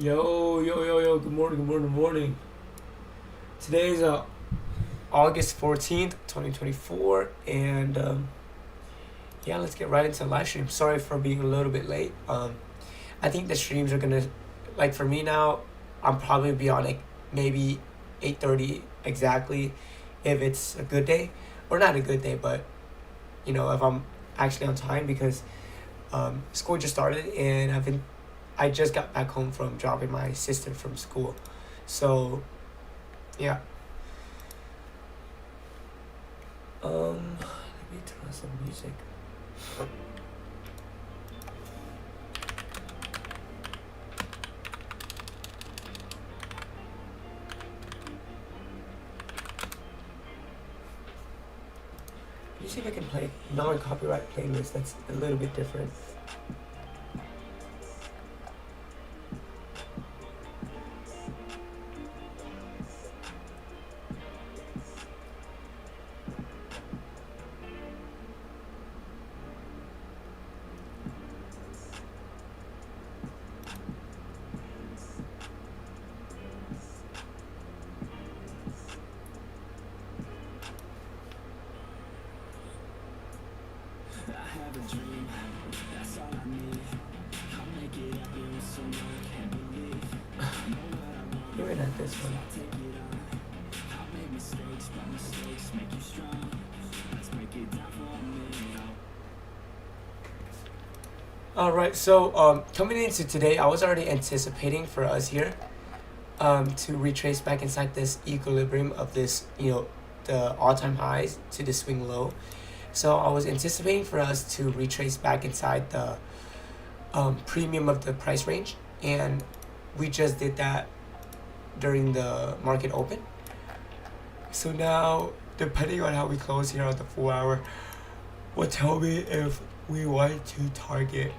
Yo, good morning. Today is August 14th, 2024, and yeah, let's get right into the live stream. Sorry for being a little bit late. I think the streams are gonna, like for me now, I'm probably be on like maybe 8:30 exactly if it's a good day, or not a good day, but you know, if I'm actually on time because school just started and I just got back home from dropping my sister from school. So, yeah. Let me turn on some music. Let me see if I can play non-copyright playlist that's a little bit different. You're in at this one. All right, so coming into today, I was already anticipating for us here to retrace back inside this equilibrium of this, the all-time highs to the swing low. So I was anticipating for us to retrace back inside the premium of the price range, and we just did that during the market open. So now, depending on how we close here on the 4 hour, will tell me if we want to target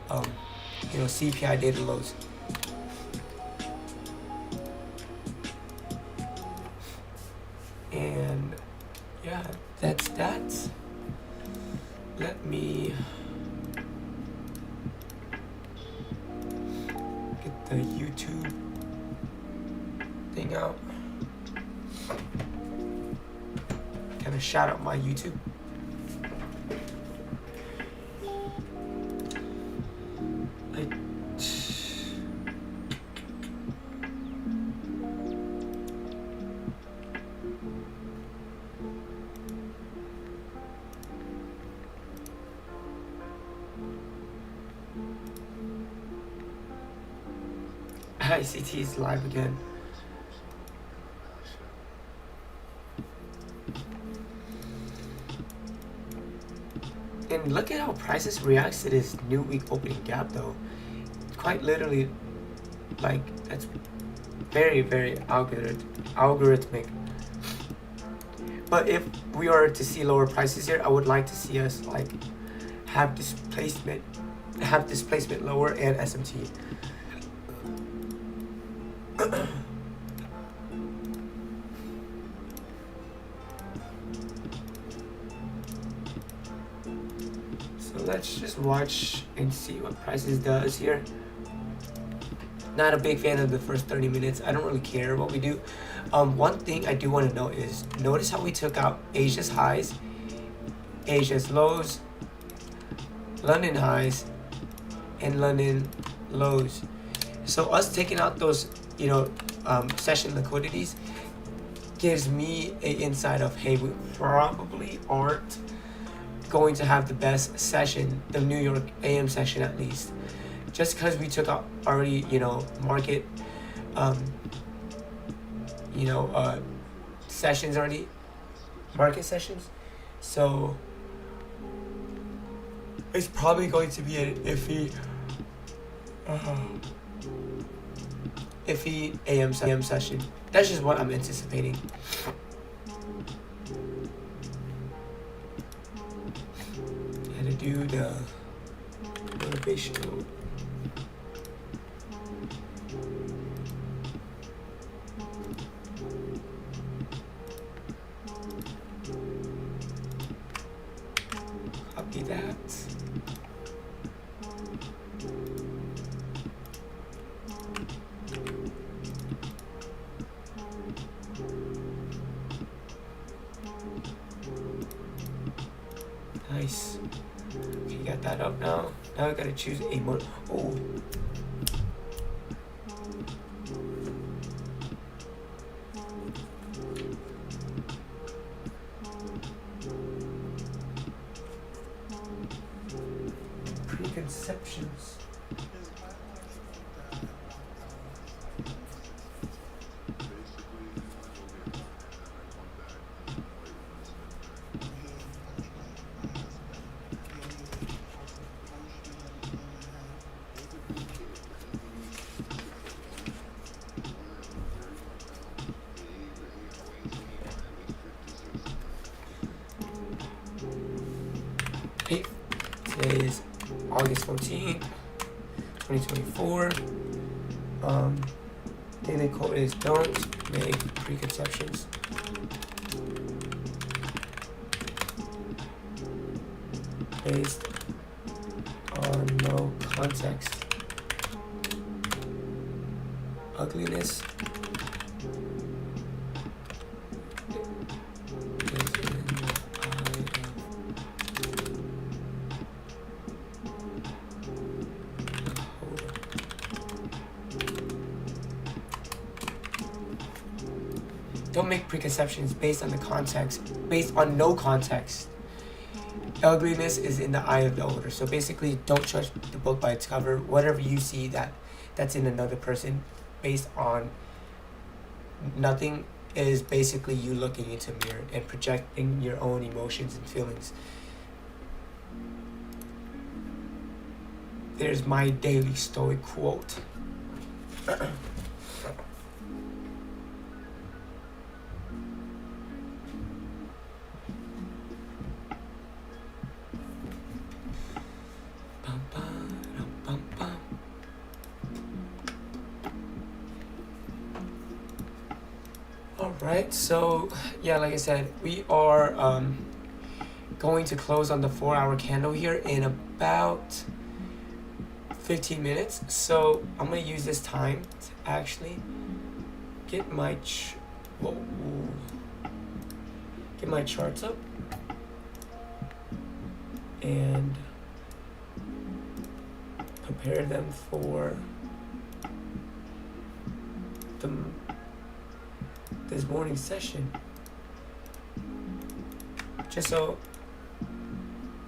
CPI data lows. And yeah, that's that. Let me get the YouTube thing out. Kind of shout out my YouTube. ICT is live again. And look at how prices reacts to this new week opening gap though. Quite literally, like, that's very algorithmic. But if we are to see lower prices here, I would like to see us like have displacement lower and SMT. So let's just watch and see what prices does here. Not a big fan of the first 30 minutes. I don't really care what we do. One thing I do want to note is, notice how we took out Asia's highs, Asia's lows, London highs, and London lows. So us taking out those, session liquidities gives me an insight of, hey, we probably aren't going to have the best session, the New York AM session at least, just because we took out already, market, sessions already, market sessions. So it's probably going to be an iffy AM session. That's just what I'm anticipating. And to do the motivational. Copy that. set that up now. Now I gotta choose a more. Oh. Preconceptions. Hey, today is August 14th, 2024. Daily quote is don't make preconceptions. Based on no context. Ugliness don't make preconceptions based on the context, based on no context. Ugliness is in the eye of the beholder. So basically, don't judge the book by its cover. Whatever you see that's in another person, based on nothing, is basically you looking into a mirror and projecting your own emotions and feelings. There's my daily Stoic quote. Alright, so yeah, like I said, we are going to close on the 4-hour candle here in about 15 minutes. So I'm going to use this time to actually get my charts up and prepare them for this morning session, just so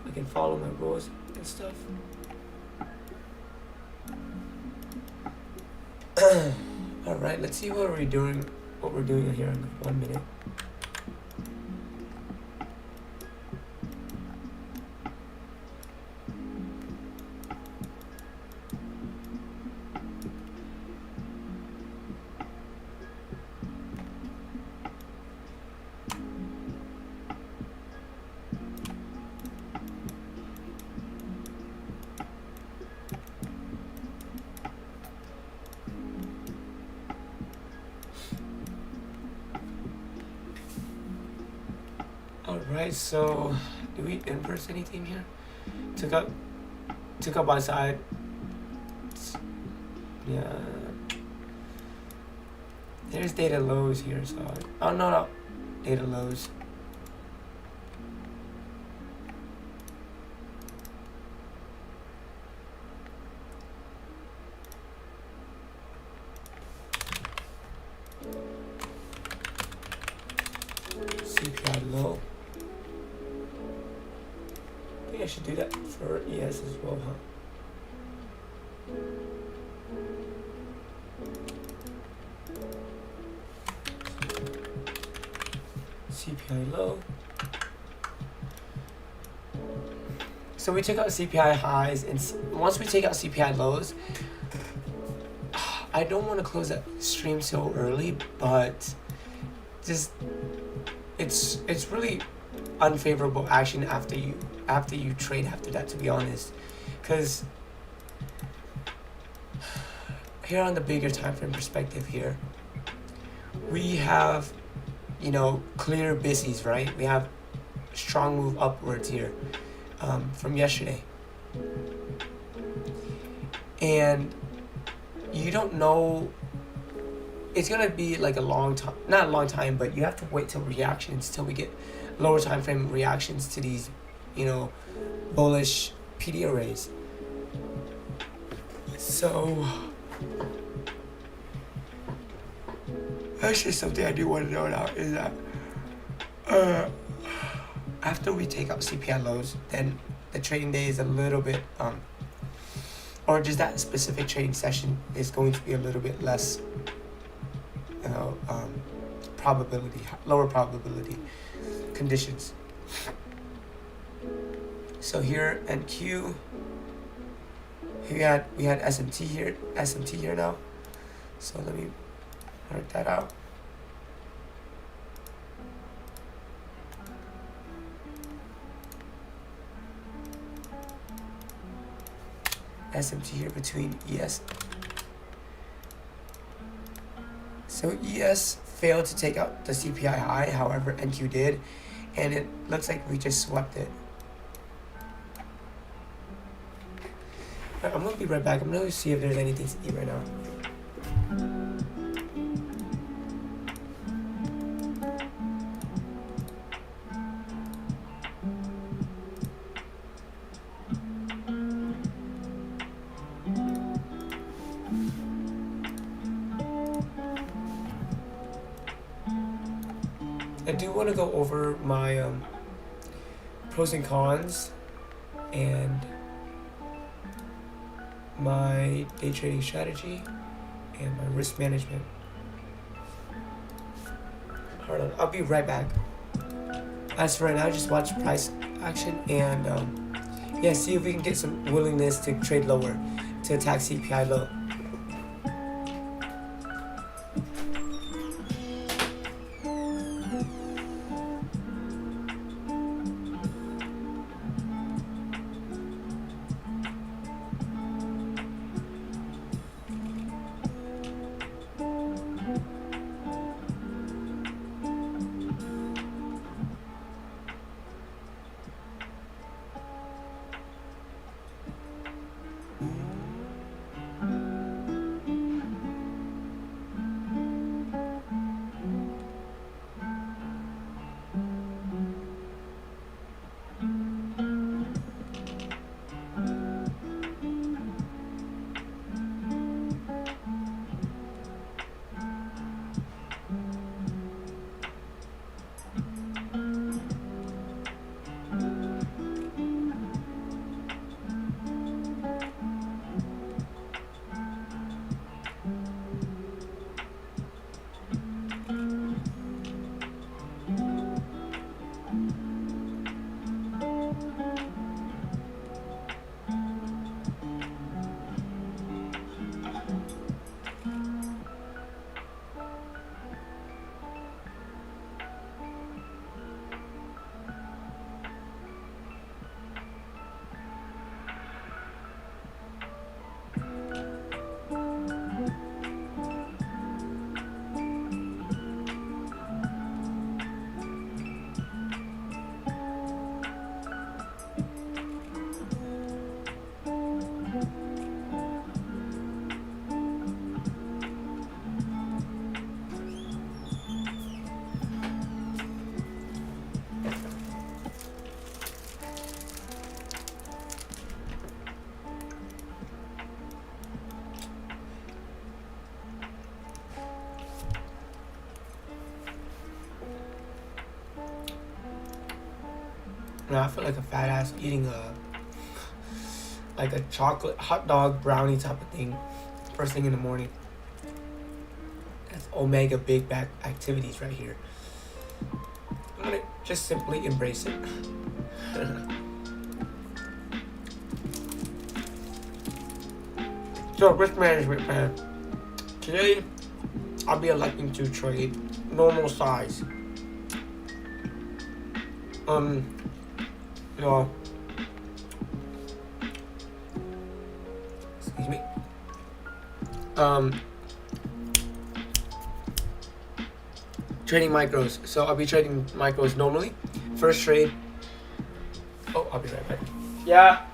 I can follow my rules and stuff. All right, let's see what we're doing here in 1 minute. Alright, so do we inverse anything here? Took up by side. Yeah. There's data lows here, so no. Data lows. CPI low. I think I should do that for ES as well, huh? CPI low. So we took out CPI highs, and once we take out CPI lows, I don't want to close that stream so early, but just it's really unfavorable action after you trade after that, to be honest, because here on the bigger time frame perspective here, we have, you know, clear BISIs, right? We have strong move upwards here from yesterday, and you don't know, it's gonna be like a long time, not a long time, but you have to wait till reactions, till we get lower time frame reactions to these, you know, bullish PD arrays. So that's just something I do want to know now, is that after we take out CPI lows, then the trading day is a little bit or just that specific trading session is going to be a little bit less, you know, probability, lower probability conditions. So here NQ, we had SMT here now. So let me work that out. SMT here between ES. So ES failed to take out the CPI high, however NQ did, and it looks like we just swept it. Right, I'm gonna be right back. I'm gonna see if there's anything to eat right now. I do want to go over my pros and cons and my day trading strategy and my risk management. Hold on, I'll be right back. As for right now, just watch price action and yeah, see if we can get some willingness to trade lower to attack CPI low. Now I feel like a fat ass eating like a chocolate hot dog brownie type of thing first thing in the morning. That's omega big back activities right here. I'm gonna just simply embrace it. So risk management plan. Today I'll be electing to trade normal size. You know, excuse me. Trading micros. So I'll be trading micros normally. First trade. Oh, I'll be right back. Yeah.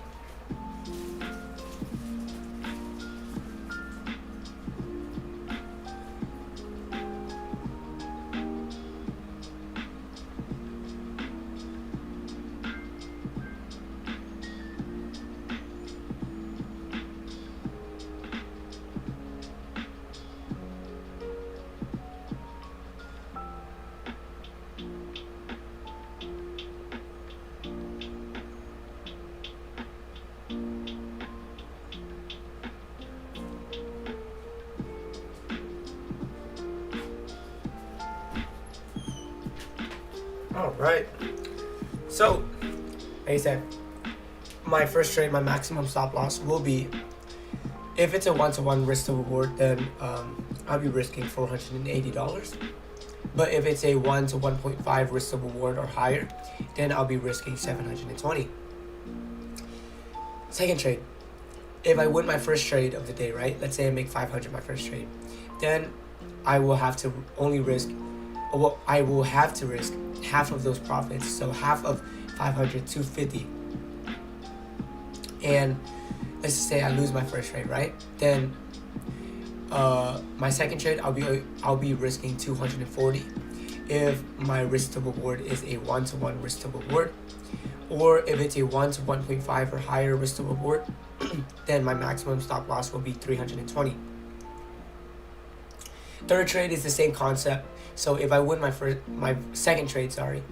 All right. So, like I said, my first trade, my maximum stop loss will be, if it's a 1-to-1 risk to reward, then I'll be risking $480. But if it's a 1 to 1.5 risk to reward or higher, then I'll be risking $720. Second trade, if I win my first trade of the day, right? Let's say I make 500 my first trade, then I will have to only risk, well, I will have to risk half of those profits. So half of 500, 250. And let's just say I lose my first trade, right? Then my second trade, I'll be risking 240 if my risk to reward is a 1-to-1 risk to reward, or if it's a 1 to 1.5 or higher risk to reward, then my maximum stop loss will be 320. Third trade is the same concept. So if I win my second trade, sorry,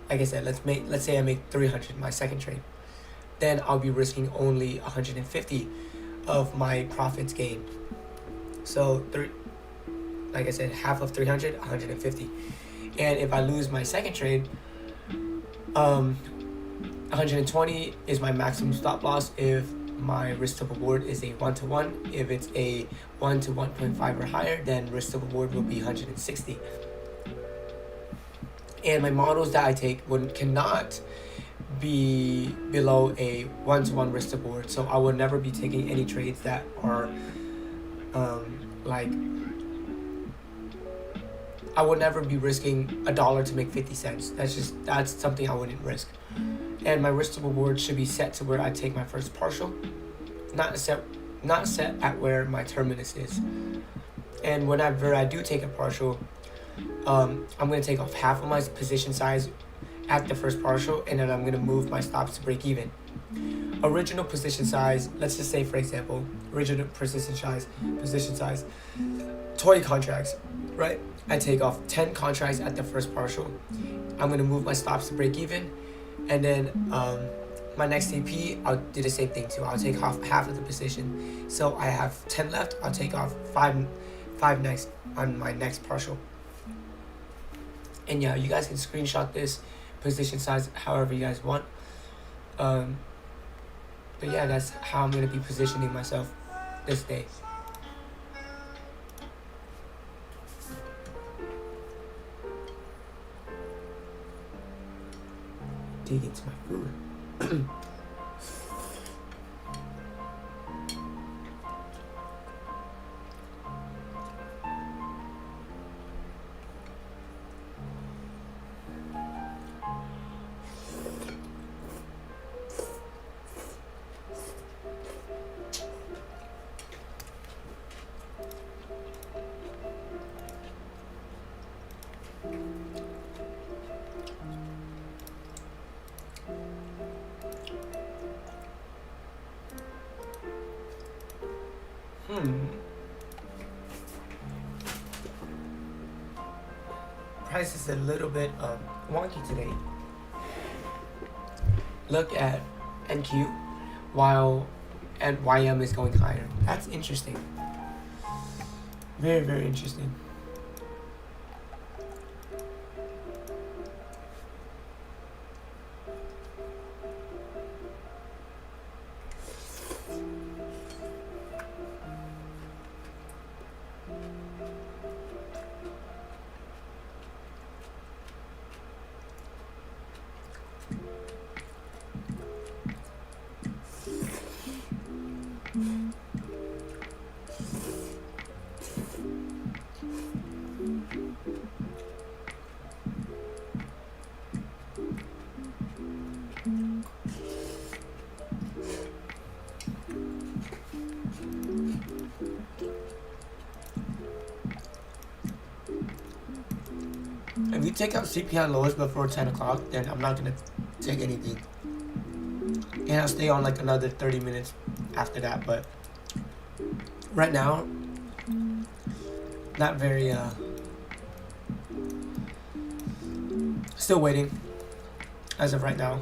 like I said, let's say I make 300 my second trade, then I'll be risking only 150 of my profits gained. So like I said, half of 300, 150. And if I lose my second trade, 120 is my maximum stop loss if my risk to reward is a 1-to-1. If it's a 1 to 1.5 or higher, then risk to reward will be 160. And my models that I take cannot be below a 1-to-1 risk to reward. So I will never be taking any trades that are I would never be risking $1 to make 50 cents. That's something I wouldn't risk. And my risk to reward should be set to where I take my first partial, not set at where my terminus is. And whenever I do take a partial, I'm going to take off half of my position size at the first partial, and then I'm going to move my stops to break even. Original position size, let's just say, for example, original position size, 20 contracts, right? I take off 10 contracts at the first partial. I'm going to move my stops to break even. And then my next TP, I'll do the same thing too. I'll take off half of the position. So I have 10 left. I'll take off 5 next on my next partial. And yeah, you guys can screenshot this position size however you guys want. But yeah, that's how I'm going to be positioning myself this day. Dig into my food. Price is a little bit wonky today. Look at NQ while YM is going higher. That's interesting. Very, very interesting. If you take out CPI lows before 10 o'clock, then I'm not going to take anything. And I'll stay on like another 30 minutes after that. But right now, not very, still waiting as of right now.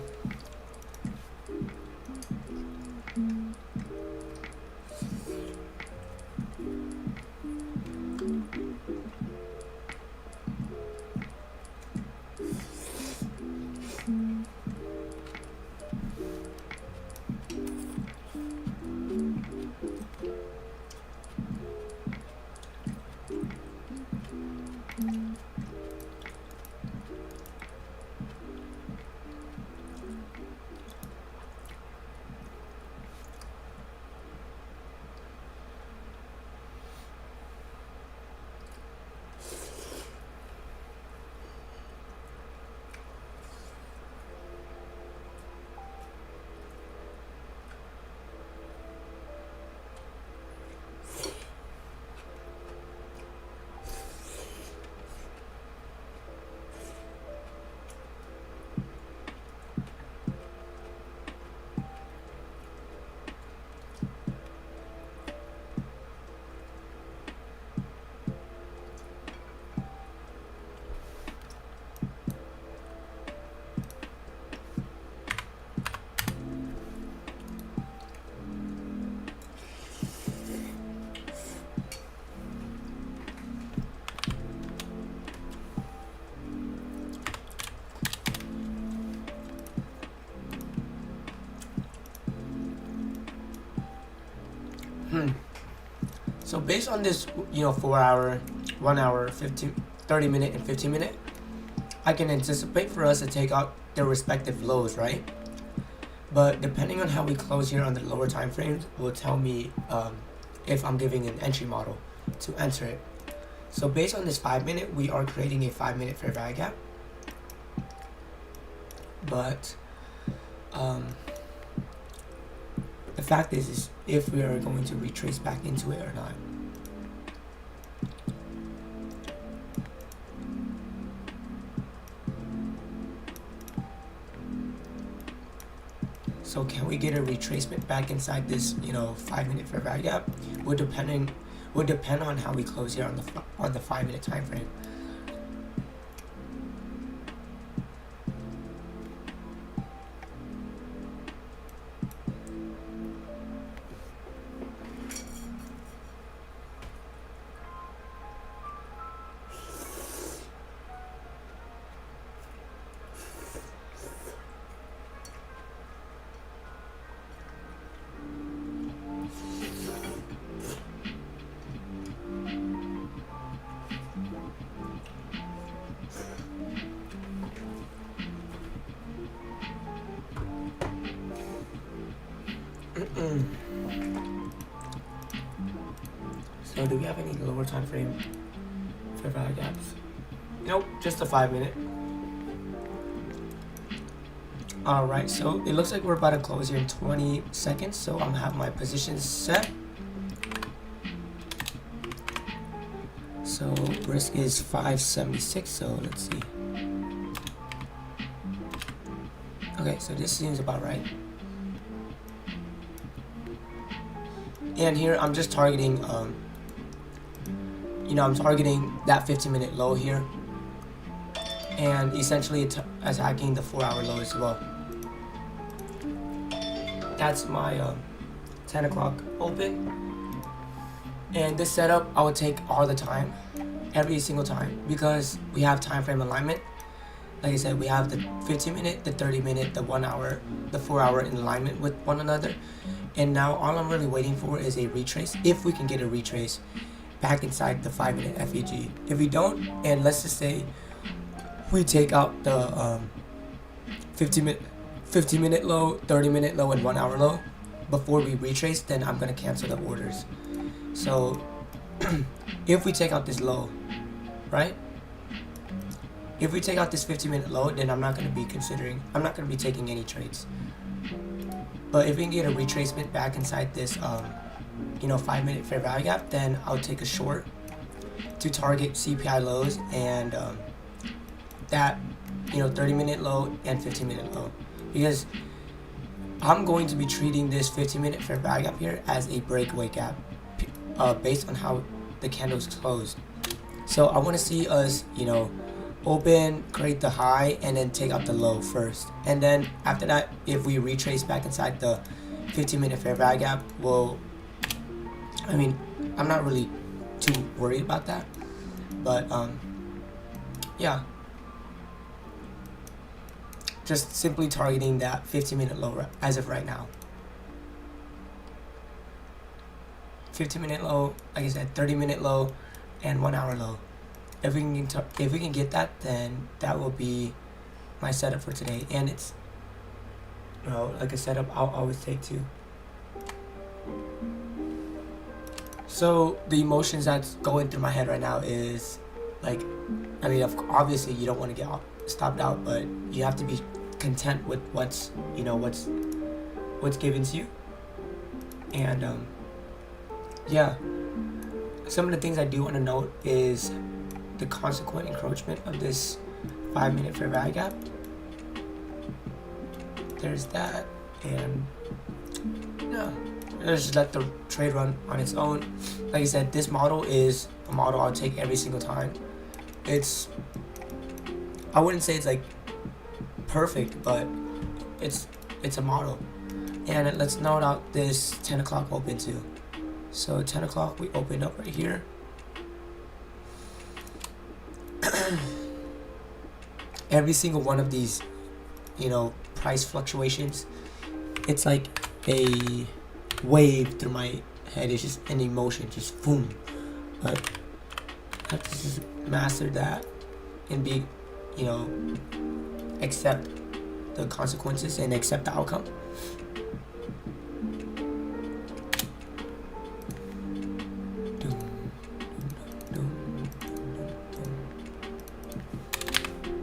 So based on this, 4 hour, 1 hour, 30 minute, and 15 minute, I can anticipate for us to take out their respective lows, right? But depending on how we close here on the lower time frames will tell me if I'm giving an entry model to enter it. So based on this 5 minute, we are creating a 5 minute fair value gap. But the fact is if we are going to retrace back into it or not. So can we get a retracement back inside this, 5 minute fair value gap? Would depend on how we close here on the 5 minute time frame. So do we have any lower time frame fair value gaps? Nope, just a 5 minute. Alright, so it looks like we're about to close here in 20 seconds, so I'm gonna have my positions set. So risk is 576, so let's see. Okay, so this seems about right. And here I'm just targeting, I'm targeting that 15-minute low here, and essentially attacking the 4-hour low as well. That's my 10 o'clock open, and this setup I would take all the time, every single time, because we have time frame alignment. Like I said, we have the 15-minute, the 30-minute, the 1 hour, the 4-hour in alignment with one another. And now all I'm really waiting for is a retrace, if we can get a retrace back inside the 5-minute FEG. If we don't, and let's just say we take out the 15-minute low, 30-minute low, and 1 hour low before we retrace, then I'm gonna cancel the orders. So if we take out this low, right? If we take out this 15-minute low, then I'm not gonna be taking any trades. But if we can get a retracement back inside this 5-minute fair value gap, then I'll take a short to target CPI lows and that 30-minute low and 15-minute low, because I'm going to be treating this 15-minute fair value gap here as a breakaway gap based on how the candle's closed. So I want to see us open, create the high, and then take out the low first, and then after that, if we retrace back inside the 15-minute fair value gap, I'm not really too worried about that, but yeah, just simply targeting that 15-minute low as of right now. 15-minute low, like I said, 30-minute low, and 1 hour low. If we can get that, then that will be my setup for today. And it's like a setup I'll always take too. So the emotions that's going through my head right now is obviously you don't want to get stopped out, but you have to be content with what's given to you. And yeah, some of the things I do want to note is the consequent encroachment of this 5-minute fair value gap. There's that, and yeah, let's just let the trade run on its own. Like I said, this model is a model I'll take every single time. I wouldn't say it's like perfect, but it's a model. And let's note out this 10 o'clock open too. So 10 o'clock we opened up right here. Every single one of these price fluctuations, it's like a wave through my head is just an emotion, just boom. But I have to just master that and be, you know, accept the consequences and accept the outcome.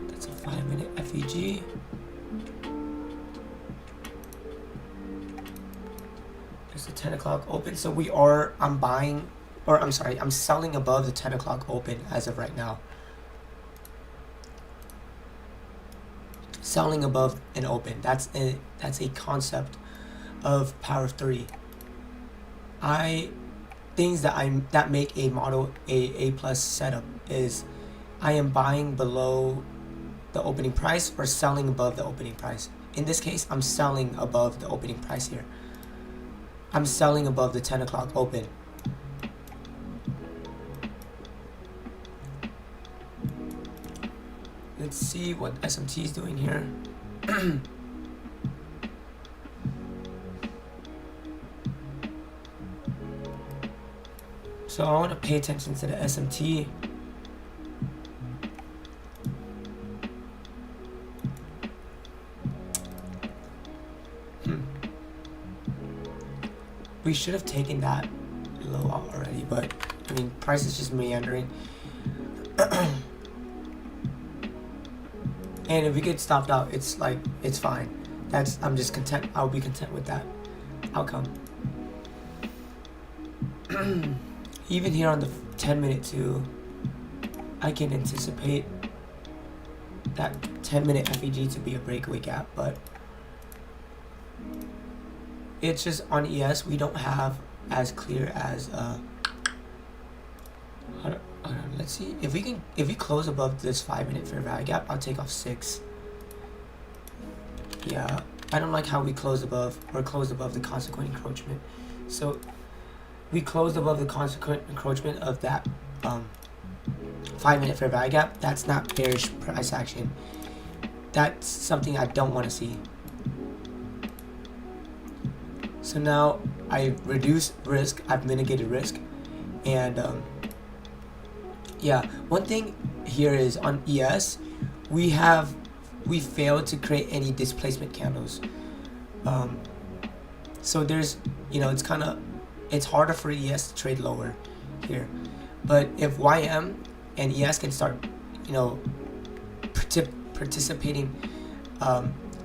That's a 5-minute FEG. There's a 10 o'clock open. So I'm buying, or I'm sorry, I'm selling above the 10 o'clock open as of right now. Selling above an open. That's a concept of power of 3. Things that make a model a plus setup is I am buying below the opening price or selling above the opening price. In this case, I'm selling above the opening price here. I'm selling above the 10 o'clock open. Let's see what SMT is doing here. So I want to pay attention to the SMT. We should have taken that low out already, but I mean, price is just meandering. And if we get stopped out, it's like, it's fine. I'm just content. I'll be content with that outcome. Even here on the 10-minute too, I can anticipate that 10-minute FEG to be a breakaway gap, but it's just on ES we don't have as clear as let's see if we close above this 5-minute fair value gap. I'll take off 6. Yeah, I don't like how we closed above the consequent encroachment. So we closed above the consequent encroachment of that 5-minute fair value gap. That's not bearish price action. That's something I don't want to see. So now I've reduced risk, I've mitigated risk, and yeah, one thing here is on ES, we failed to create any displacement candles. So there's, you know, it's harder for ES to trade lower here. But if YM and ES can start, you know, participating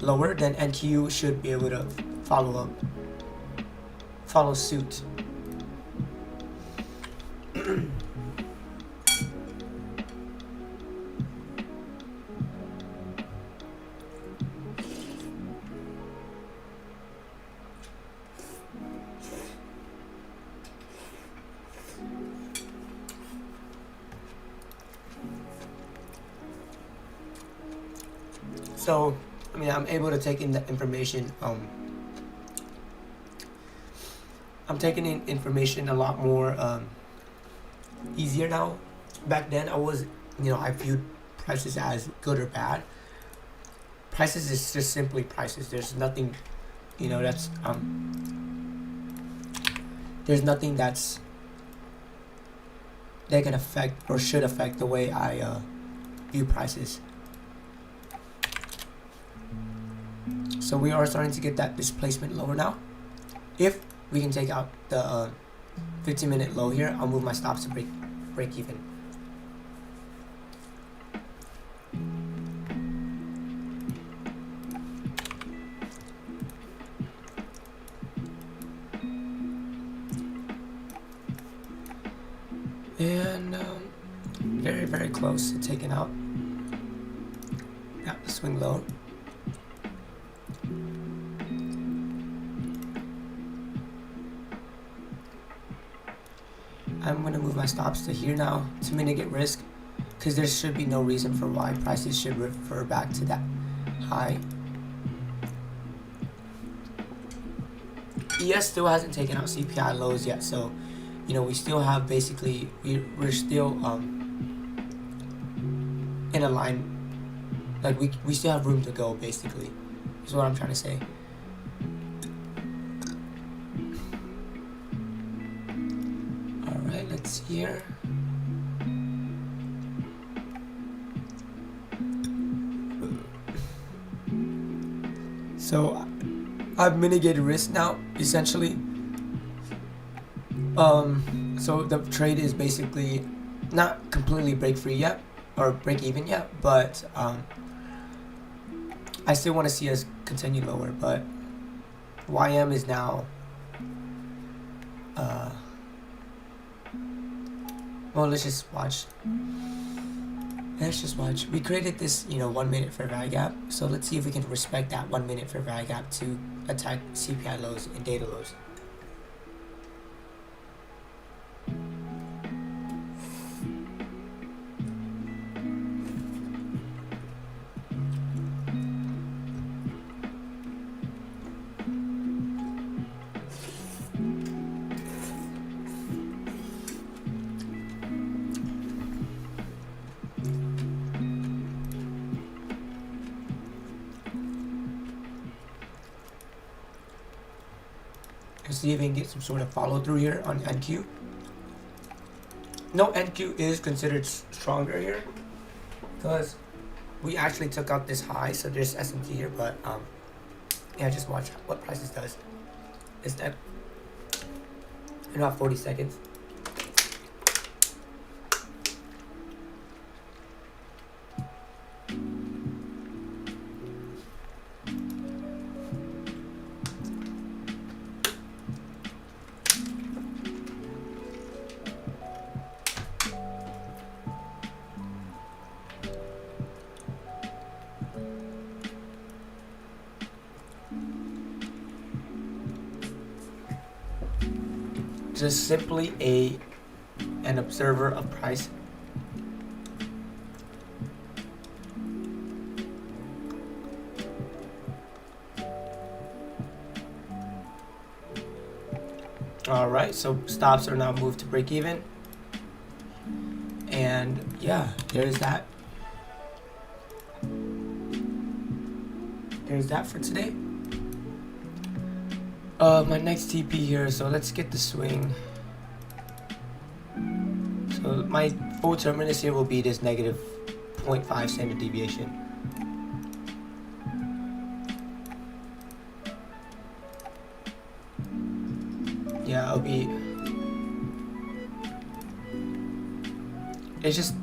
lower, then NQ should be able to follow suit. So, I mean, I'm able to take in the information. I'm taking in information a lot more easier now. Back then, I viewed prices as good or bad. Prices is just simply prices. There's nothing, you know, that's there's nothing that can affect or should affect the way I view prices. So we are starting to get that displacement lower now. If we can take out the 15-minute low here, I'll move my stops to break even. And very, very close to taking out the swing low. I'm going to move my stops to here now to mitigate risk, because there should be no reason for why prices should refer back to that high. ES still hasn't taken out CPI lows yet, so you know we still have basically we're still in a line, like we still have room to go, basically is what I'm trying to say. here. So I've mitigated risk now, essentially. So the trade is basically not completely break free yet or break even yet, but I still want to see us continue lower. But YM is now well, let's just watch. We created this 1 minute fair value gap, so let's see if we can respect that 1 minute fair value gap to attack CPI lows and data lows. See if we can get some sort of follow through here on NQ. No, NQ is considered stronger here because we actually took out this high, so there's SMT here, but yeah, just watch what prices does. Is that in about 40 seconds. Just simply an observer of price. All right, so stops are now moved to break even, and yeah, there's that. There's that for today. My next TP here, so let's get the swing. So my full terminus here will be this negative 0.5 standard deviation. Yeah, it'll be. It's just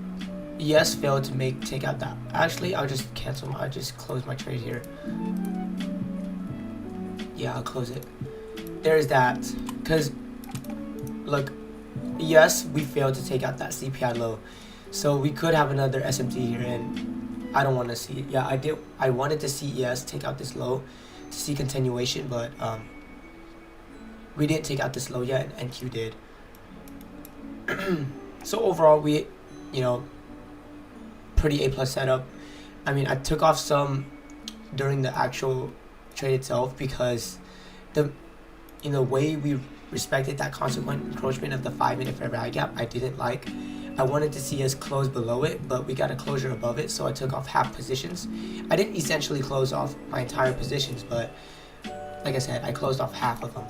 ES failed to take out that. Actually, I'll just cancel. I'll just close my trade here. Yeah, I'll close it. There's that, because look, yes, we failed to take out that CPI low, so we could have another SMT here, and I don't want to see it. Yeah, I wanted to see ES take out this low to see continuation, but we didn't take out this low yet, and NQ did. So overall, we, pretty A+ setup. I mean, I took off some during the actual trade itself because the way we respected that consequent encroachment of the 5 minute fair value gap, I didn't like. I wanted to see us close below it, but we got a closure above it, so I took off half positions. I didn't essentially close off my entire positions, but like I said, I closed off half of them.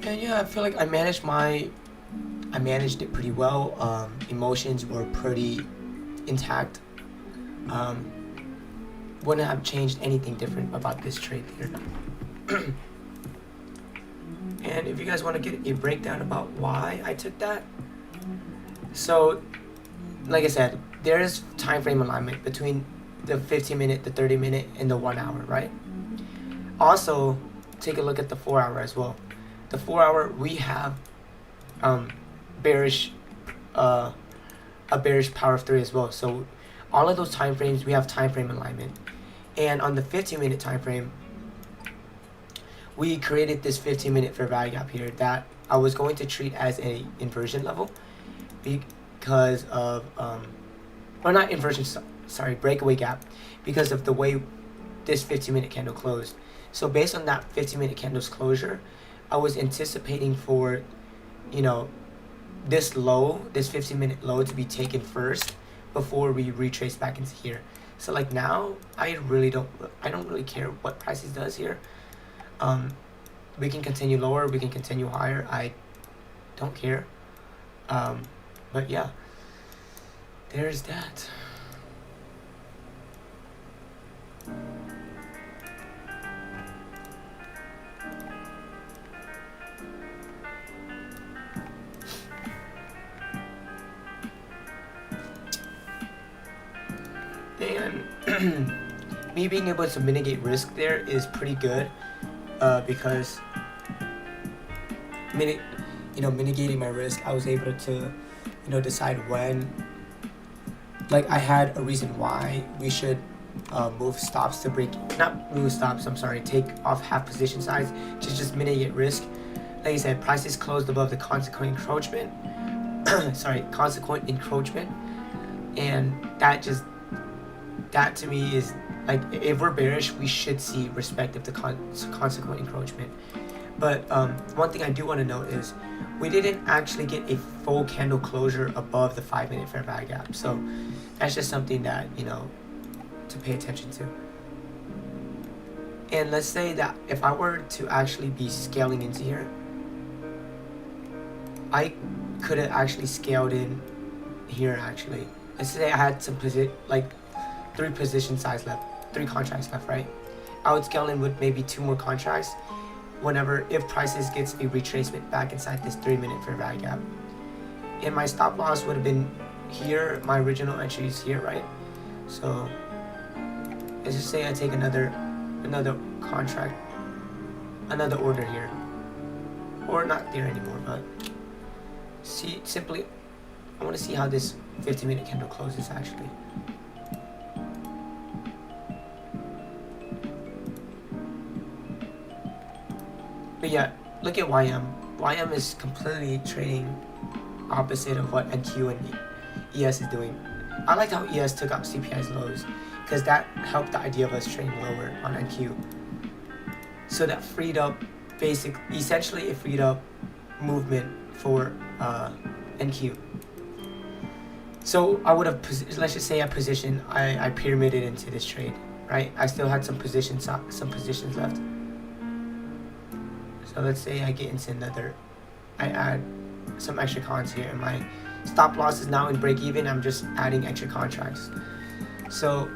And yeah, I feel like I managed it pretty well. Emotions were pretty intact. Wouldn't have changed anything different about this trade here. And if you guys want to get a breakdown about why I took that, so like I said, there is time frame alignment between the 15 minute, the 30 minute, and the 1 hour, right? Also, take a look at the 4 hour as well. The 4 hour, we have a bearish power of 3 as well. So all of those time frames, we have time frame alignment. And on the 15 minute time frame, we created this 15 minute fair value gap here that I was going to treat as a inversion level because of or not inversion, sorry, breakaway gap, because of the way this 15 minute candle closed. So based on that 15 minute candle's closure, I was anticipating for this low, this 15 minute low, to be taken first before we retrace back into here. So like now, I don't really care what prices does here. We can continue lower, we can continue higher. I don't care. But yeah, there's that. And me being able to mitigate risk there is pretty good, because mitigating my risk, I was able to decide when, like, I had a reason why we should move stops to not move stops, I'm sorry, take off half position size to just mitigate risk. Like I said, prices closed above the consequent encroachment consequent encroachment, and that to me is like, if we're bearish, we should see respect of the consequent encroachment. But one thing I do want to note is we didn't actually get a full candle closure above the 5-minute fair value gap. So that's just something that, to pay attention to. And let's say that if I were to actually be scaling into here, I could have actually scaled in here actually. Let's say I had some three position size left, 3 contracts left, right? I would scale in with maybe 2 more contracts if prices gets a retracement back inside this 3-minute fair value gap. And my stop loss would have been here, my original entry is here, right? So let's just say I take another contract, another order here, or not there anymore, but I want to see how this 50-minute candle closes actually. But yeah, look at YM. YM is completely trading opposite of what NQ and ES is doing. I like how ES took out CPI's lows, because that helped the idea of us trading lower on NQ. So that freed up, essentially it freed up movement for NQ. So I would have, let's just say I pyramided into this trade, right? I still had some positions left. So let's say I get into I add some extra cons here, and my stop loss is now in break even. I'm just adding extra contracts. So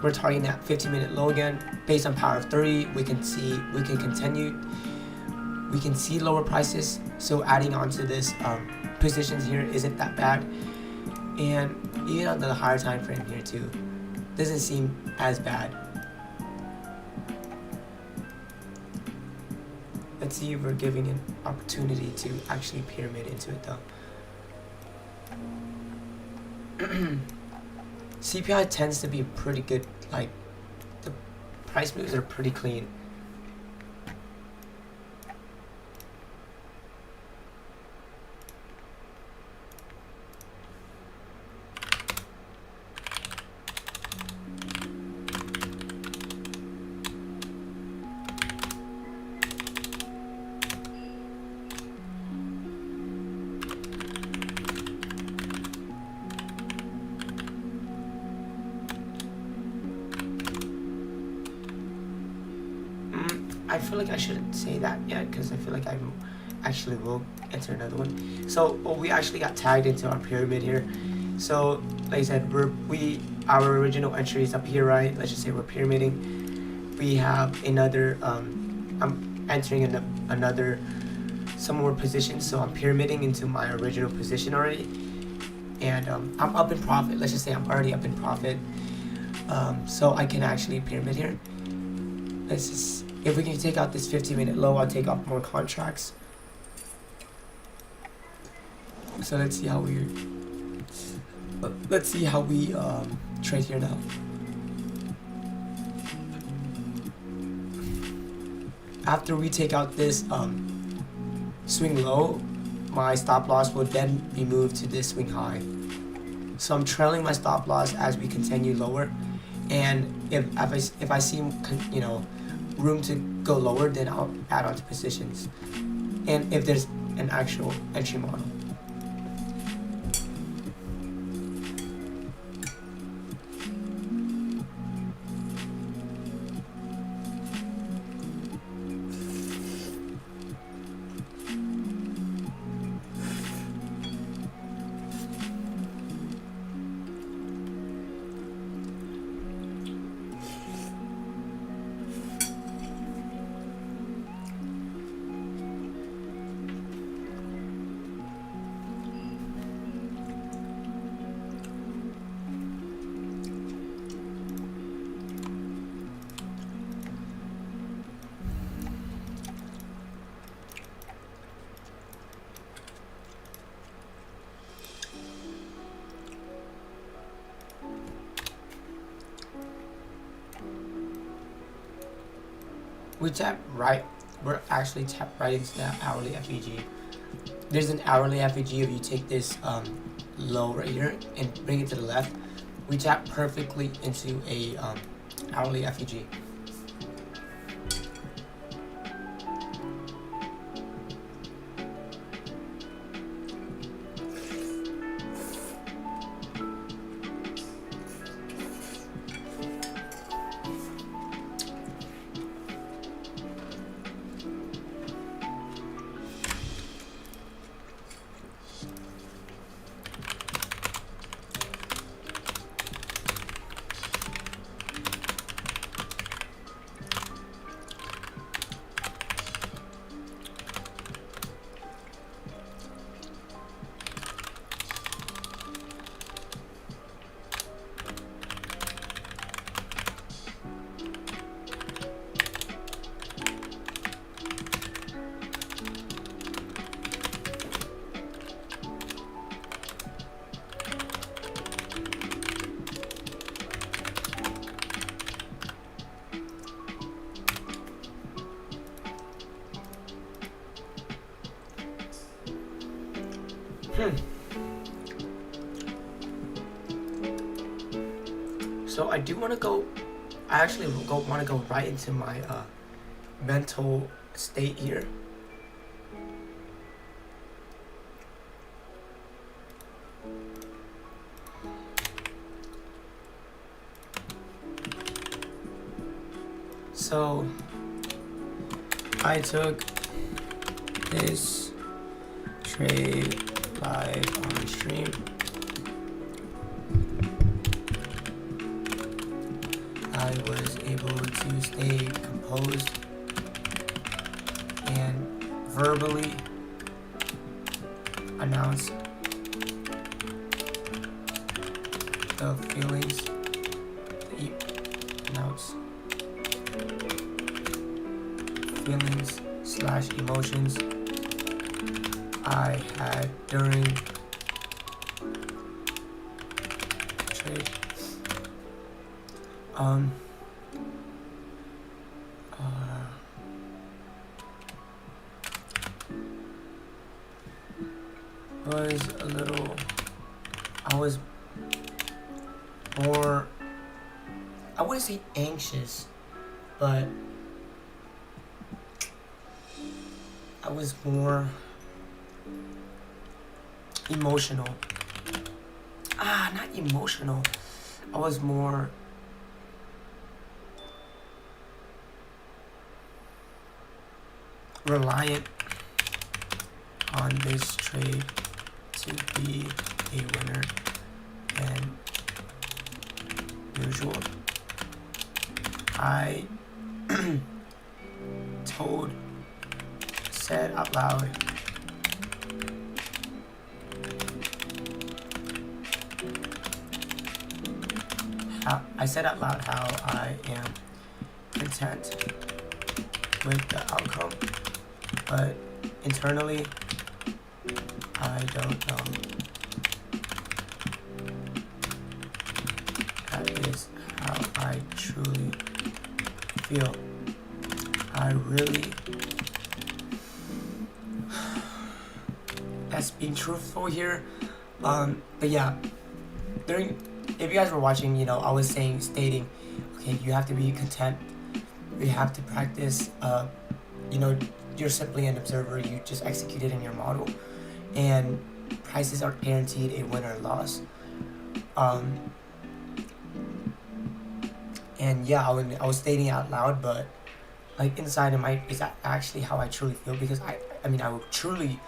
we're targeting that 15-minute low again. Based on power of 3, we can see lower prices. So adding onto this positions here isn't that bad. And even on the higher time frame here too, doesn't seem as bad. Let's see if we're giving an opportunity to actually pyramid into it though. CPI tends to be pretty good, like the price moves are pretty clean. I feel like I shouldn't say that yet, because I feel like I actually will enter another one. So we actually got tagged into our pyramid here. So like I said, our original entry is up here, right? Let's just say we're pyramiding. We have another I'm entering some more positions, so I'm pyramiding into my original position already, and I'm up in profit. Let's just say I'm already up in profit, so I can actually pyramid here. If we can take out this 15-minute low, I'll take off more contracts. So let's see how we trade here now. After we take out this swing low, my stop loss would then be moved to this swing high. So I'm trailing my stop loss as we continue lower, and if I see room to go lower, then I'll add on to positions, and if there's an actual entry model. we tap right, we're actually tap right into that hourly FEG. There's an hourly FEG. If you take this low right here and bring it to the left, we tap perfectly into a hourly FEG. So I do want to go, I actually want to go right into my mental state here. So I took this trade live on stream. I was able to stay composed and verbally announce the feelings, / emotions I had during trade. Was a little, I was more, I wouldn't say anxious, but I was more emotional. Not emotional. I was more reliant on this trade to be a winner than usual. I said out loud how I am content with the outcome, but internally I don't know. That is how I truly feel. I really, that's being truthful here. But yeah, if you guys were watching, you know, I was stating, okay, you have to be content. You have to practice. You know, you're simply an observer. You just executed in your model, and prices are guaranteed a win or loss. And yeah, I was stating it out loud, but like inside of my, is that actually how I truly feel? Because I mean, I would truly,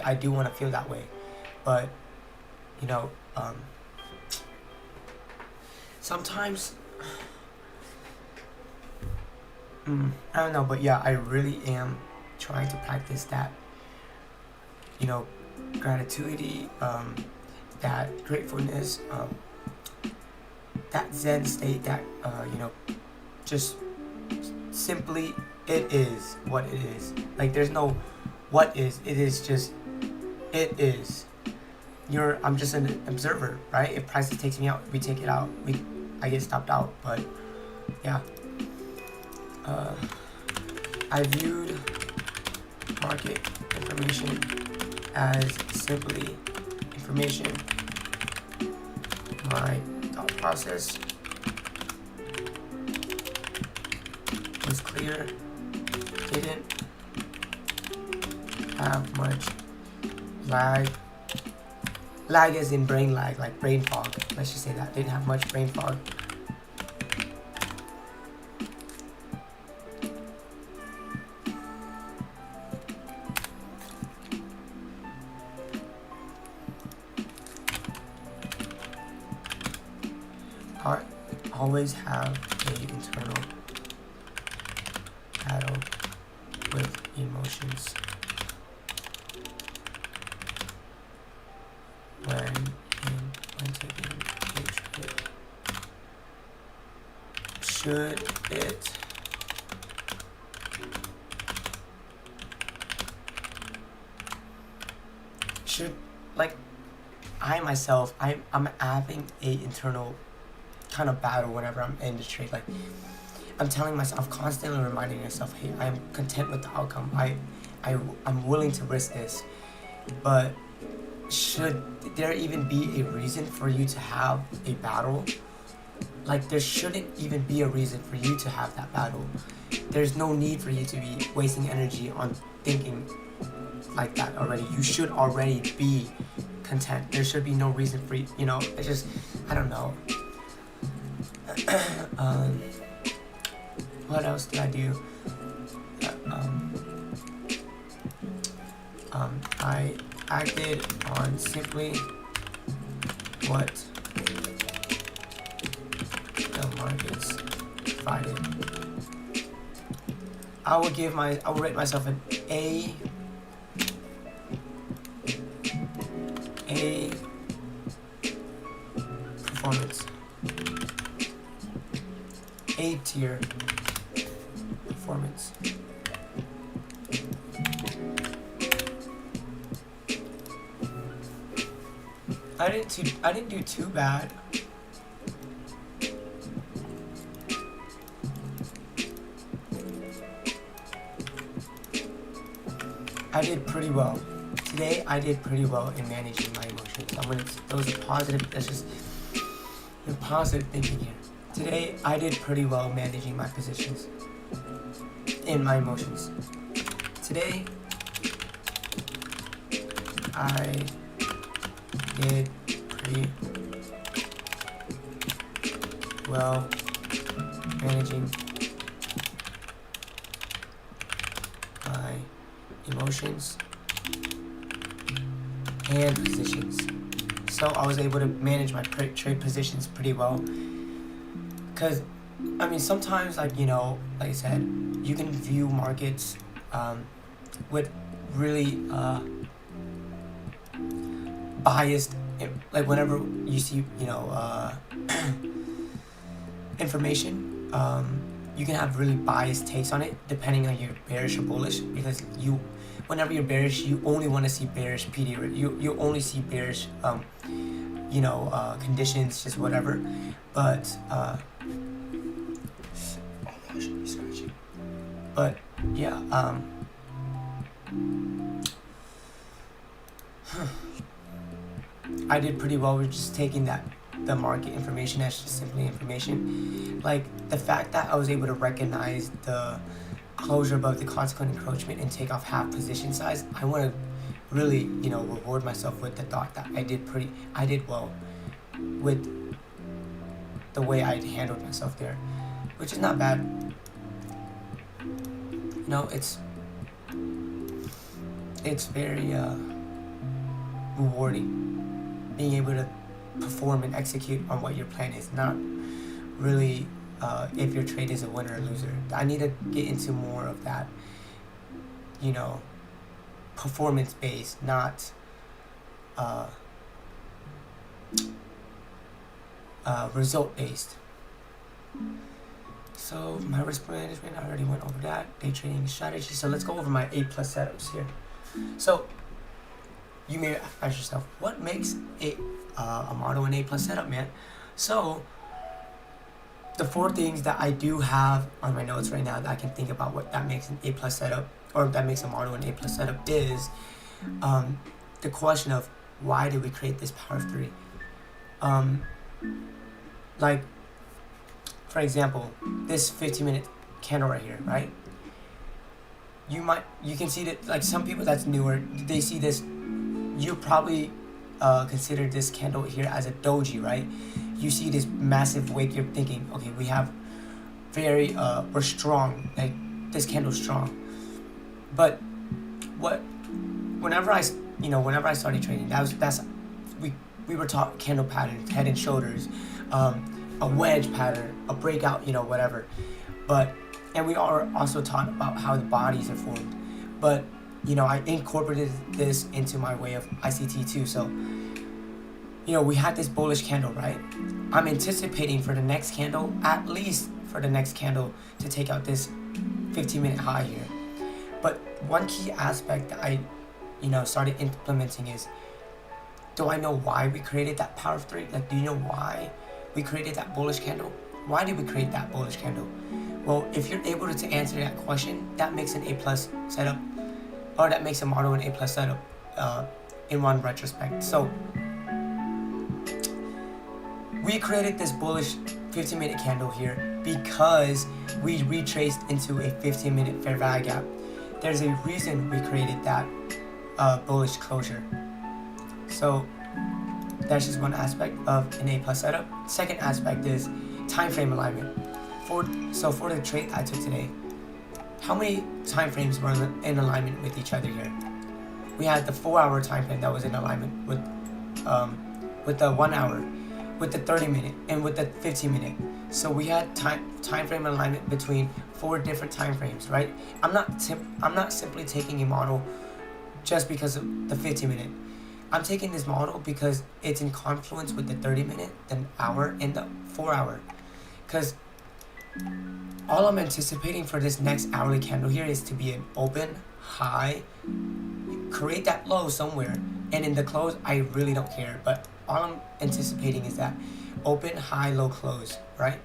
I do want to feel that way, but you know, sometimes, I don't know, but yeah, I really am trying to practice that, you know, gratitude, that gratefulness, that Zen state, that, you know, just simply, it is what it is. Like, there's no what is, it is just, it is. I'm just an observer, right? If prices takes me out, we take it out. I get stopped out, but yeah. I viewed market information as simply information. My thought process was clear, didn't have much lag. Lag as in brain lag, like brain fog. Let's just say that. Didn't have much brain fog. I always have an internal battle with emotions when taking a trade. Should like I myself I'm having a internal kind of battle whenever I'm in the trade. Like I'm telling myself, constantly reminding myself, hey, I am content with the outcome. I'm willing to risk this. But should there even be a reason for you to have a battle? Like there shouldn't even be a reason for you to have that battle. There's no need for you to be wasting energy on thinking like that already. You should already be content. There should be no reason for you, it's just, I don't know. What else did I do? I acted on simply what the markets provided. I will rate myself an A performance. A tier performance. I didn't do too bad. I did pretty well. Today I did pretty well in managing my emotions. Those are positive. That's just the positive thinking here. Today I did pretty well managing my positions and my emotions. Today I did pretty well managing my emotions and positions. So I was able to manage my trade positions pretty well. Because, I mean, sometimes, like I said, you can view markets with really biased, like whenever you see, information, you can have really biased takes on it depending on you're bearish or bullish, because whenever you're bearish, you only want to see bearish PD, or you only see bearish, conditions, just whatever. But But yeah, I did pretty well with just taking the market information as just simply information. Like the fact that I was able to recognize the closure above the consequent encroachment and take off half position size, I want to really, reward myself with the thought that I did well with the way I handled myself there, which is not bad. It's very rewarding being able to perform and execute on what your plan is. Not really if your trade is a winner or loser. I need to get into more of that, performance based, not result based. So my risk management, I already went over that. Day trading strategy. So let's go over my A+ setups here. So you may ask yourself, what makes a model an A+ setup, man? So the 4 things that I do have on my notes right now that I can think about what that makes an A plus setup, or that makes a model an A plus setup, is the question of why did we create this power of 3? Like, for example, this 15-minute candle right here, right? You can see that, like, some people that's newer, they see this, you probably consider this candle here as a doji, right? You see this massive wick, you're thinking, okay, we have we're strong, like this candle's strong. But whenever I started trading, we were taught candle patterns, head and shoulders, a wedge pattern, a breakout, whatever. And we are also taught about how the bodies are formed. But I incorporated this into my way of ICT too. So we had this bullish candle, right? I'm anticipating for the next candle, at least for the next candle, to take out this 15-minute high here. But one key aspect that I started implementing is, do I know why we created that power of 3? Like, do you know why we created that bullish candle? Why did we create that bullish candle? Well, if you're able to answer that question, that makes an A plus setup, or that makes a model an A plus setup in one retrospect. So we created this bullish 15-minute candle here because we retraced into a 15-minute fair value gap. There's a reason we created that bullish closure. So that's just one aspect of an A plus setup. Second aspect is time frame alignment. For the trade I took today, how many time frames were in alignment with each other here? We had the 4-hour time frame that was in alignment with the 1 hour, with the 30-minute, and with the 15-minute. So we had time frame alignment between 4 different time frames, right? I'm not simply taking a model just because of the 15-minute. I'm taking this model because it's in confluence with the 30-minute, the hour, and the 4-hour. Because all I'm anticipating for this next hourly candle here is to be an open, high, create that low somewhere, and in the close, I really don't care. But all I'm anticipating is that open, high, low close, right?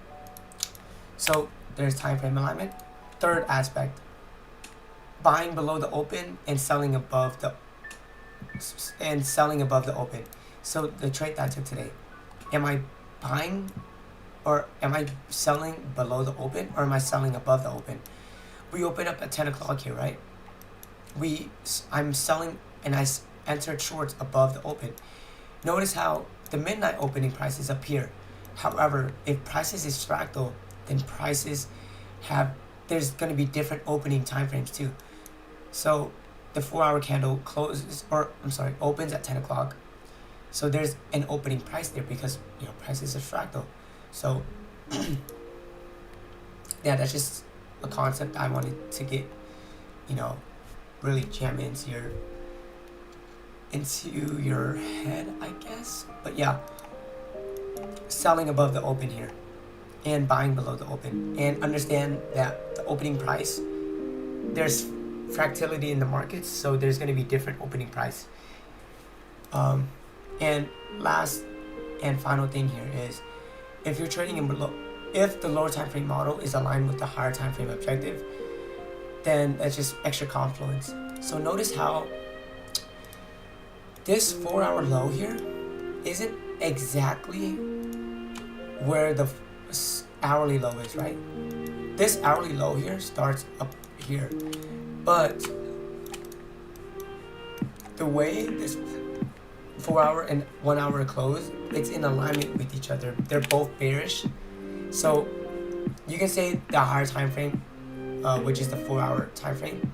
So there's time frame alignment. Third aspect, buying below the open and selling above the open. So the trade that I took today, am I buying or am I selling below the open, or am I selling above the open? We open up at 10 o'clock here, right? I'm selling and I entered shorts above the open. Notice how the midnight opening price is up here. However, if prices is fractal, then there's going to be different opening time frames too. So the 4-hour candle opens at 10 o'clock. So there's an opening price there because prices are fractal. So yeah, that's just a concept I wanted to get really jam into your head, I guess. But yeah, selling above the open here and buying below the open, and understand that the opening price, there's fractality in the markets, so there's going to be different opening price. And last and final thing here is, if you're trading if the lower time frame model is aligned with the higher time frame objective, then that's just extra confluence. So notice how this 4-hour low here isn't exactly where the hourly low is, right? This hourly low here starts up here, but the way this 4-hour and 1-hour close, it's in alignment with each other. They're both bearish. So you can say the higher time frame, which is the 4-hour time frame,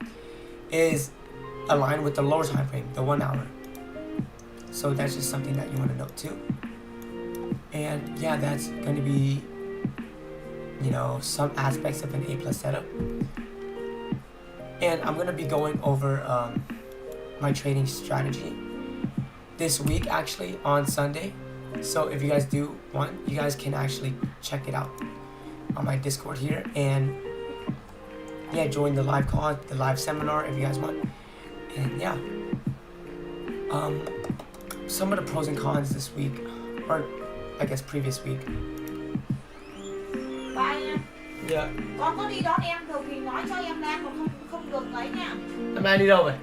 is aligned with the lower time frame, the 1 hour. So that's just something that you want to note too. And yeah, that's going to be some aspects of an A plus setup. And I'm going to be going over my trading strategy this week, actually, on Sunday. So if you guys do want, you guys can actually check it out on my Discord here, and yeah, join the live call, the live seminar if you guys want. And yeah, some of the pros and cons this week, or I guess previous week. Dạ. Con có đi đón em được thì nói cho em Lan, còn không được lấy nha. Em Lan đi đâu vậy?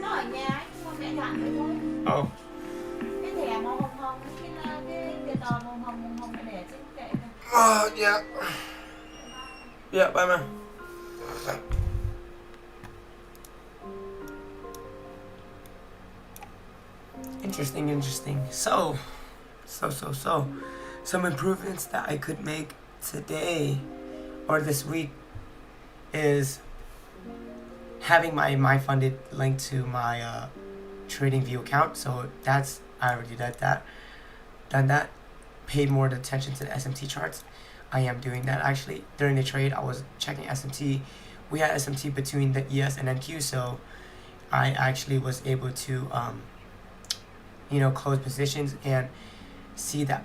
Nó ở nhà ấy, con mẹ dặn vậy thôi. Ồ. Cái thẻ màu hồng hồng, cái tờ màu hồng này để trên kệ này. Dạ. Dạ, bye ma. Interesting. So, some improvements that I could make today or this week is having my funded linked to my TradingView account. So that's, I already done that. Paid more attention to the SMT charts. I am doing that actually. During the trade, I was checking SMT. We had SMT between the ES and NQ, so I actually was able to close positions and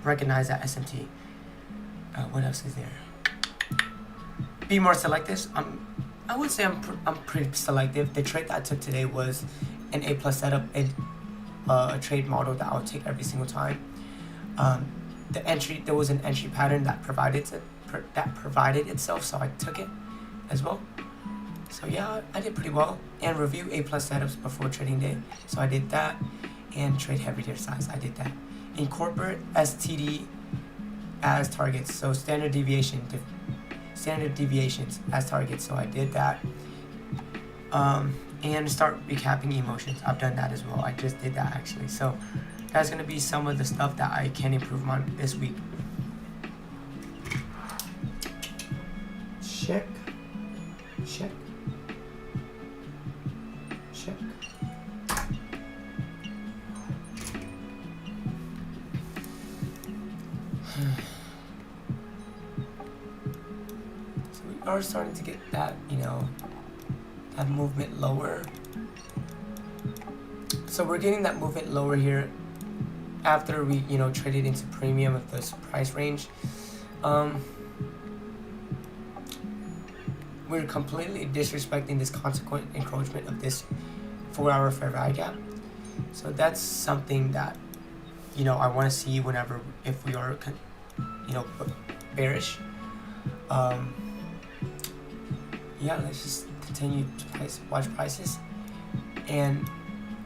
recognize that SMT. What else is there? Be more selective. I would say I'm pretty selective. The trade that I took today was an A+ setup, a trade model that I'll take every single time. There was an entry pattern that provided itself, so I took it as well. So yeah, I did pretty well. And review A+ setups before trading day, so I did that. And trade heavier size, I did that. Incorporate STD as targets, so standard deviations as targets, so I did that. And start recapping emotions, I've done that as well. I just did that actually. So that's gonna be some of the stuff that I can improve on this week. Check. So we are starting to get that, that movement lower. So we're getting that movement lower here after we, traded into premium of this price range. We're completely disrespecting this consequent encroachment of this 4-hour fair value gap. So that's something that, I want to see if we are, bearish. Yeah, let's just continue to watch prices. And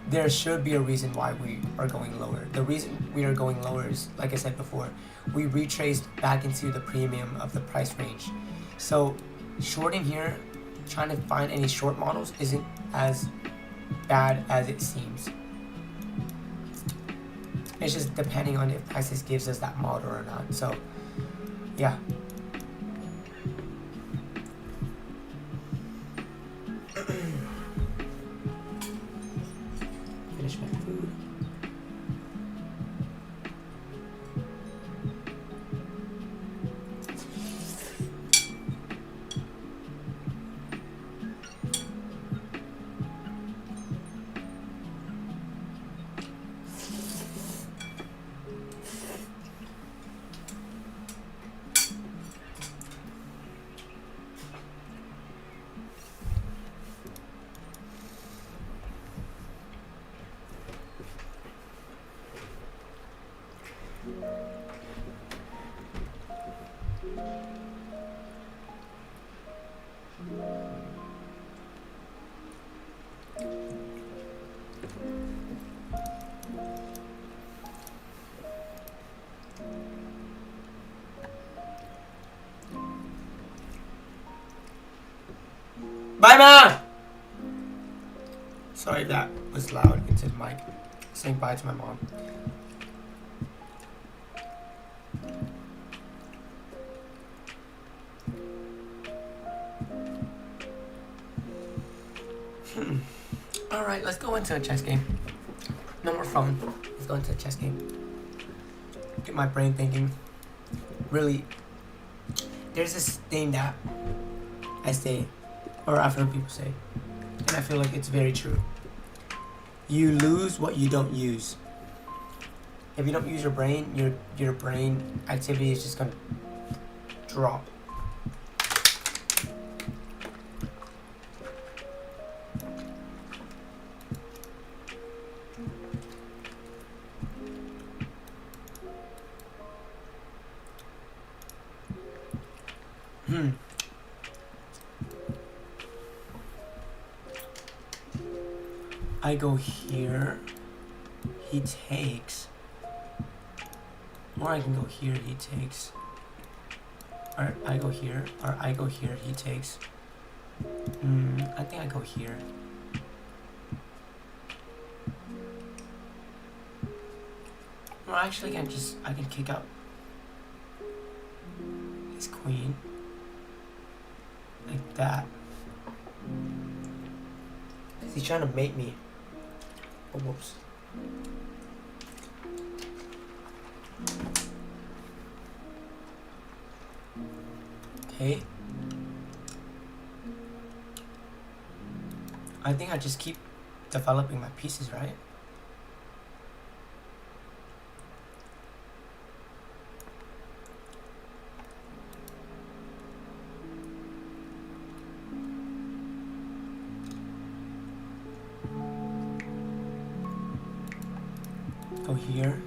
there should be a reason why we are going lower. The reason we are going lower is, like I said before, we retraced back into the premium of the price range. So shorting here, trying to find any short models isn't as bad as it seems. It's just depending on if prices gives us that model or not. So yeah. Finish my food. Bye, Ma! Sorry, that was loud into the mic. Saying bye to my mom. Alright, let's go into a chess game. No more phone. Let's go into a chess game. Get my brain thinking. Really, there's this thing that I say, or I've heard people say, and I feel like it's very true. You lose what you don't use. If you don't use your brain, your brain activity is just gonna drop. I go here, he takes, or I can go here, he takes, or I go here, he takes. I think I go here. Or actually I can kick out his queen like that. He's trying to mate me. Oh, whoops. Okay. I think I just keep developing my pieces, right? Go here.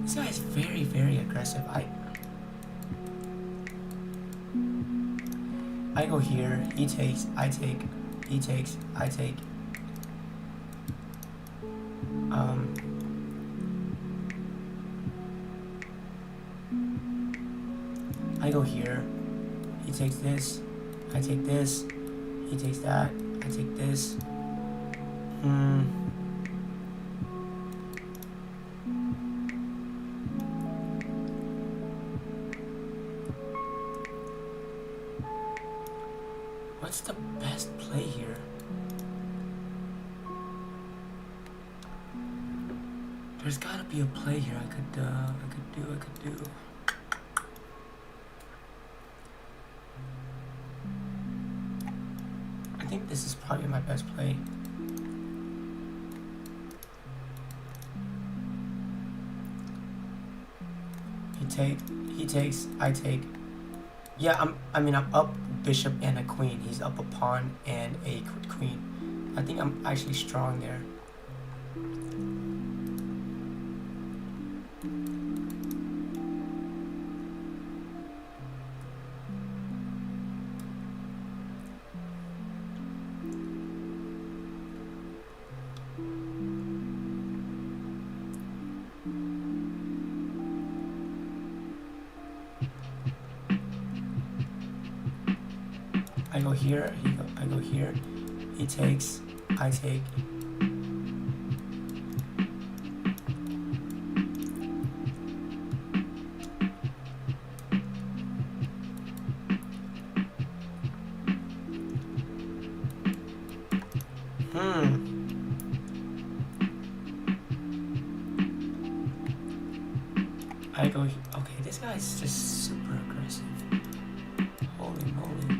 This guy is very, very aggressive. I go here, he takes, I take, he takes, I take. I go here, he takes this, I take this, he takes that, I take this. What's the best play here? There's gotta be a play here I could do. I think this is probably my best play. He takes, I take. Yeah, I'm up bishop and a queen. He's up a pawn and a queen. I think I'm actually strong there. I go here, I go here, he takes, I take. I go, okay, this guy is just super aggressive. Holy moly.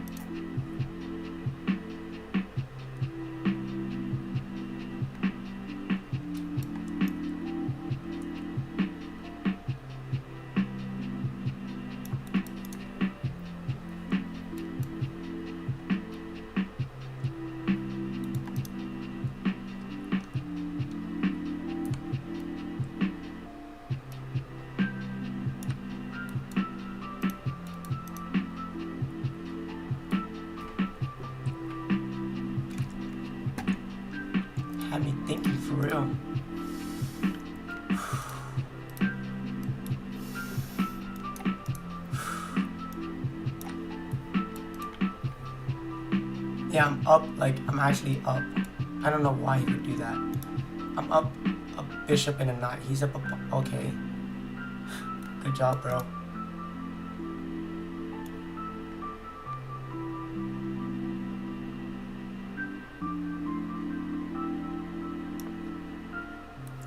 Had me thinking for real. Yeah, I'm up, like, I'm actually up. I don't know why he would do that. I'm up a bishop and a knight. He's up a, okay. Good job, bro.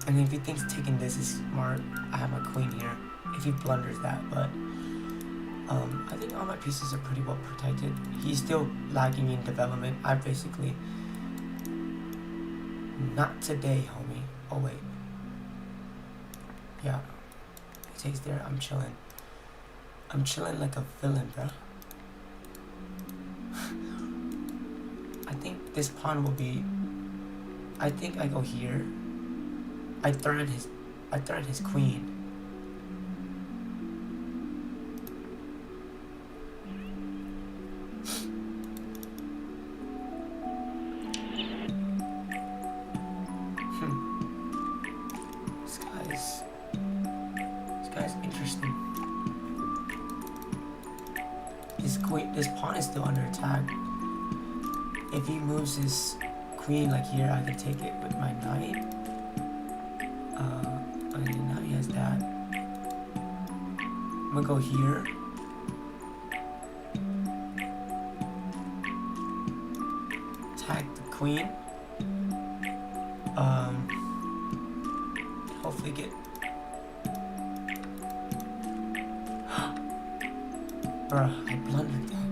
And if he thinks taking this is smart, I have my queen here. If he blunders that, but I think all my pieces are pretty well protected. He's still lagging in development. I basically, not today, homie. Oh wait, yeah, he takes there. I'm chilling. I'm chilling like a villain, bro. I think this pawn will be. I think I go here. I threaten his queen. this pawn is still under attack. If he moves his queen like here, I could take it with my knight. And now he has that. I'm gonna go here. Attack the queen. Hopefully get. Bruh, I blundered that.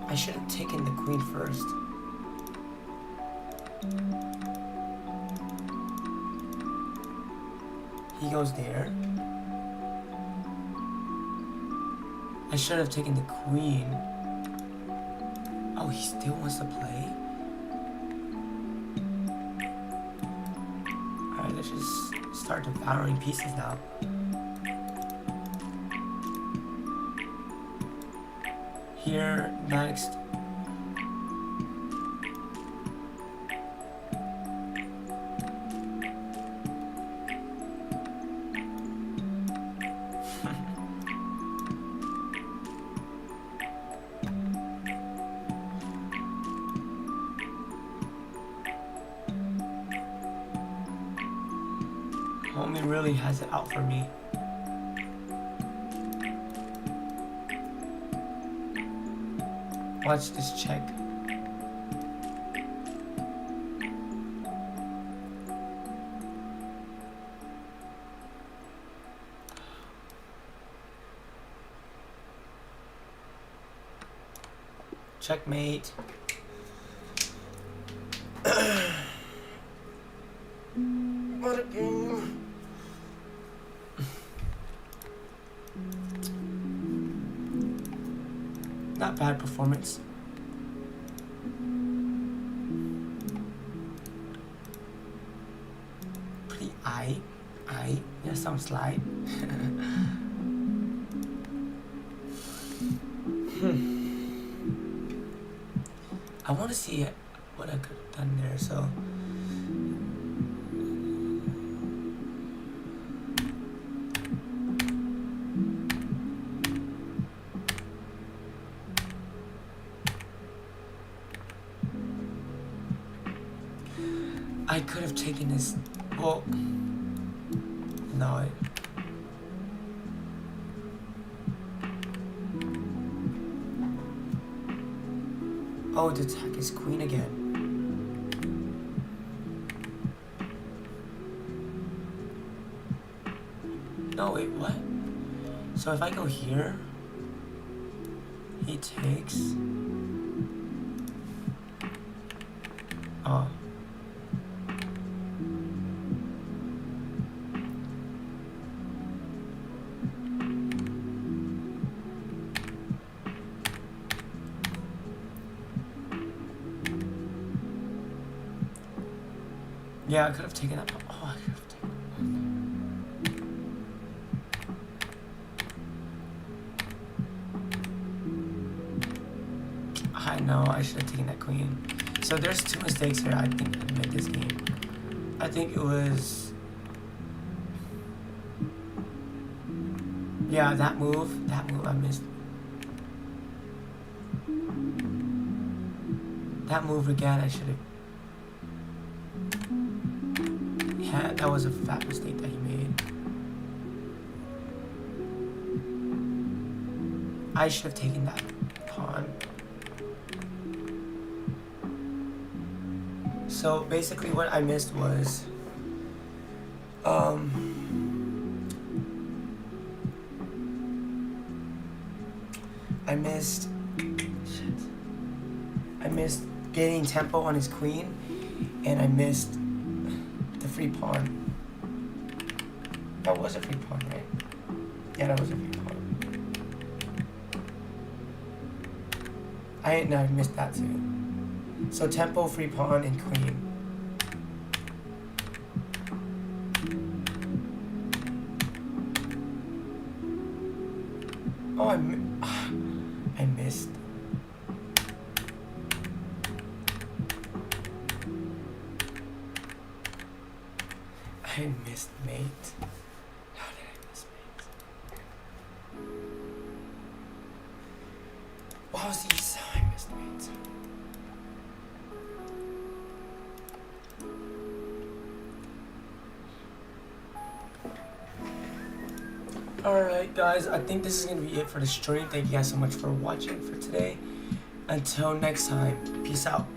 I should have taken the queen first. He goes there. I should have taken the queen. Oh, he still wants to play? Alright, let's just start devouring pieces now. Here, next. Homie really has it out for me. Watch this check. Checkmate. What a game. Not bad performance. Pretty yeah, some slide. I want to see what I could have done there, so. I could have taken this. Well, no. Oh, the attack is queen again. No, wait, what? So if I go here, he takes. Oh. Yeah, I could have taken that. Oh, I could have taken that. I know, I should have taken that queen. So there's two mistakes here, I think, that made this game. I think it was. Yeah, that move I missed. That move again, I should have. Yeah, that was a fat mistake that he made. I should have taken that pawn. So basically what I missed was I missed getting tempo on his queen, and I missed the free pawn. That was a free pawn, right? Yeah, that was a free pawn. I missed that too. So tempo, free pawn, and queen. Oh, I missed. I missed mate. How did I miss mate? Alright guys, I think this is gonna be it for the stream. Thank you guys so much for watching for today. Until next time, peace out.